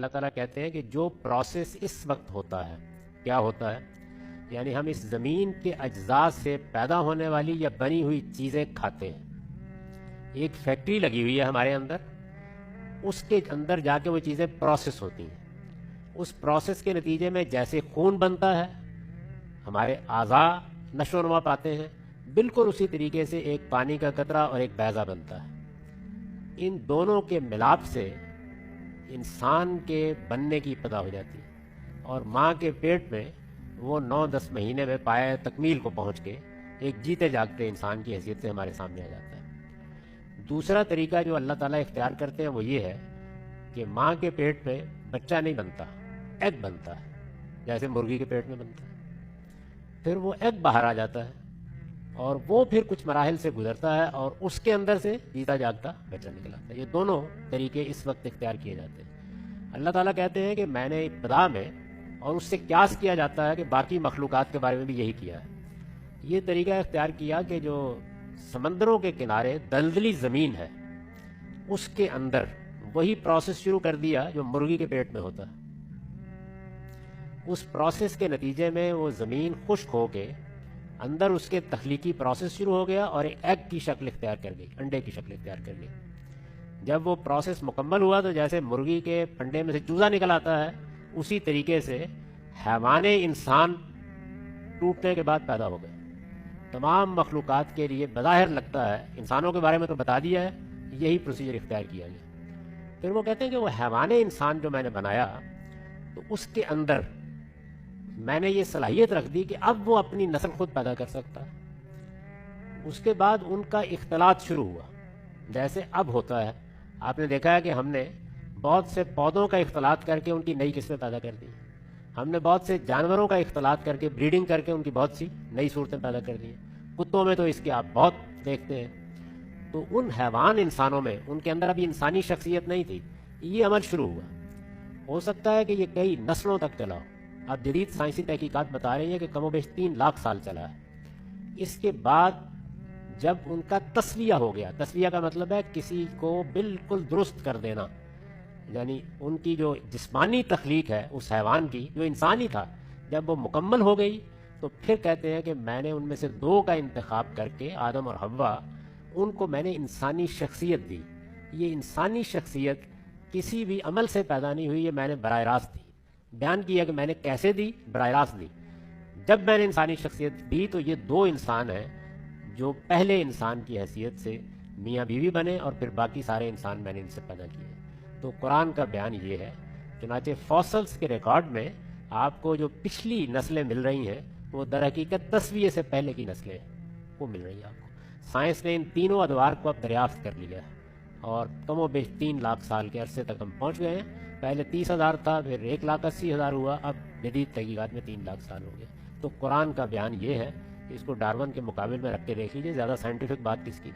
اللہ تعالیٰ کہتے ہیں کہ جو پروسیس اس وقت ہوتا ہے، کیا ہوتا ہے؟ یعنی ہم اس زمین کے اجزاء سے پیدا ہونے والی یا بنی ہوئی چیزیں کھاتے ہیں۔ ایک فیکٹری لگی ہوئی ہے ہمارے اندر، اس کے اندر جا کے وہ چیزیں پروسیس ہوتی ہیں۔ اس پروسیس کے نتیجے میں جیسے خون بنتا ہے، ہمارے اعضاء نشو و نما پاتے ہیں، بالکل اسی طریقے سے ایک پانی کا قطرہ اور ایک بیضہ بنتا ہے۔ ان دونوں کے ملاپ سے انسان کے بننے کی ابتدا ہو جاتی ہے، اور ماں کے پیٹ میں وہ 9-10 مہینے میں پائے تکمیل کو پہنچ کے ایک جیتے جاگتے انسان کی حیثیت سے ہمارے سامنے آ جاتا ہے۔ دوسرا طریقہ جو اللہ تعالیٰ اختیار کرتے ہیں وہ یہ ہے کہ ماں کے پیٹ میں بچہ نہیں بنتا، ایگ بنتا ہے، جیسے مرغی کے پیٹ میں بنتا ہے۔ پھر وہ ایگ باہر آ جاتا ہے اور وہ پھر کچھ مراحل سے گزرتا ہے اور اس کے اندر سے جیتا جاگتا بچہ نکل آتا ہے۔ یہ دونوں طریقے اس وقت اختیار کیے جاتے ہیں۔ اللہ تعالیٰ کہتے ہیں کہ میں نے ابتدا میں، اور اس سے قیاس کیا جاتا ہے کہ باقی مخلوقات کے بارے میں بھی یہی کیا ہے، یہ طریقہ اختیار کیا کہ جو سمندروں کے کنارے دلدلی زمین ہے، اس کے اندر وہی پروسیس شروع کر دیا جو مرغی کے پیٹ میں ہوتا ہے۔ اس پروسیس کے نتیجے میں وہ زمین خشک ہو کے اندر اس کے تخلیقی پروسیس شروع ہو گیا اور ایک ایگ کی شکل اختیار کر گئی، انڈے کی شکل اختیار کر گئی۔ جب وہ پروسیس مکمل ہوا تو جیسے مرغی کے پنڈے میں سے چوزا نکل آتا ہے، اسی طریقے سے حیوان انسان ٹوٹنے کے بعد پیدا ہو گئے۔ تمام مخلوقات کے لیے بظاہر لگتا ہے، انسانوں کے بارے میں تو بتا دیا ہے، یہی پروسیجر اختیار کیا گیا۔ پھر وہ کہتے ہیں کہ وہ حیوان انسان جو میں نے بنایا، تو اس کے اندر میں نے یہ صلاحیت رکھ دی کہ اب وہ اپنی نسل خود پیدا کر سکتا ہے۔ اس کے بعد ان کا اختلاط شروع ہوا، جیسے اب ہوتا ہے۔ آپ نے دیکھا ہے کہ ہم نے بہت سے پودوں کا اختلاط کر کے ان کی نئی قسمیں پیدا کر دی، ہم نے بہت سے جانوروں کا اختلاط کر کے، بریڈنگ کر کے ان کی بہت سی نئی صورتیں پیدا کر دی ہیں۔ کتوں میں تو اس کی آپ بہت دیکھتے ہیں۔ تو ان حیوان انسانوں میں ان کے اندر ابھی انسانی شخصیت نہیں تھی، یہ عمل شروع ہوا۔ ہو سکتا ہے کہ یہ کئی نسلوں تک چلا ہو۔ اب جدید سائنسی تحقیقات بتا رہی ہیں کہ کم و بیش 3 لاکھ سال چلا ہے۔ اس کے بعد جب ان کا تسویہ ہو گیا، تسویہ کا مطلب ہے کسی کو بالکل درست کر دینا، یعنی ان کی جو جسمانی تخلیق ہے اس حیوان کی، جو انسانی تھا، جب وہ مکمل ہو گئی تو پھر کہتے ہیں کہ میں نے ان میں سے 2 کا انتخاب کر کے، آدم اور حوا، ان کو میں نے انسانی شخصیت دی۔ یہ انسانی شخصیت کسی بھی عمل سے پیدا نہیں ہوئی، یہ میں نے براہ راست دی۔ بیان کیا کہ میں نے کیسے دی، براہ راست دی۔ جب میں نے انسانی شخصیت دی تو یہ 2 انسان ہیں جو پہلے انسان کی حیثیت سے میاں بیوی بنے، اور پھر باقی سارے انسان میں نے ان سے پیدا کیے۔ تو قرآن کا بیان یہ ہے۔ چنانچہ فوسلز کے ریکارڈ میں آپ کو جو پچھلی نسلیں مل رہی ہیں وہ در حقیقت تسویے سے پہلے کی نسلیں وہ مل رہی ہیں آپ کو۔ سائنس نے ان تینوں ادوار کو اب دریافت کر لیا ہے، اور کم و بیش 3 لاکھ سال کے عرصے تک ہم پہنچ گئے ہیں۔ پہلے 30,000 تھا، پھر 1,80,000 ہوا، اب جدید تحقیقات میں 3 لاکھ سال ہو گیا۔ تو قرآن کا بیان یہ ہے کہ اس کو ڈارون کے مقابل میں رکھ کے دیکھ لیجیے، زیادہ سائنٹیفک بات کس کی۔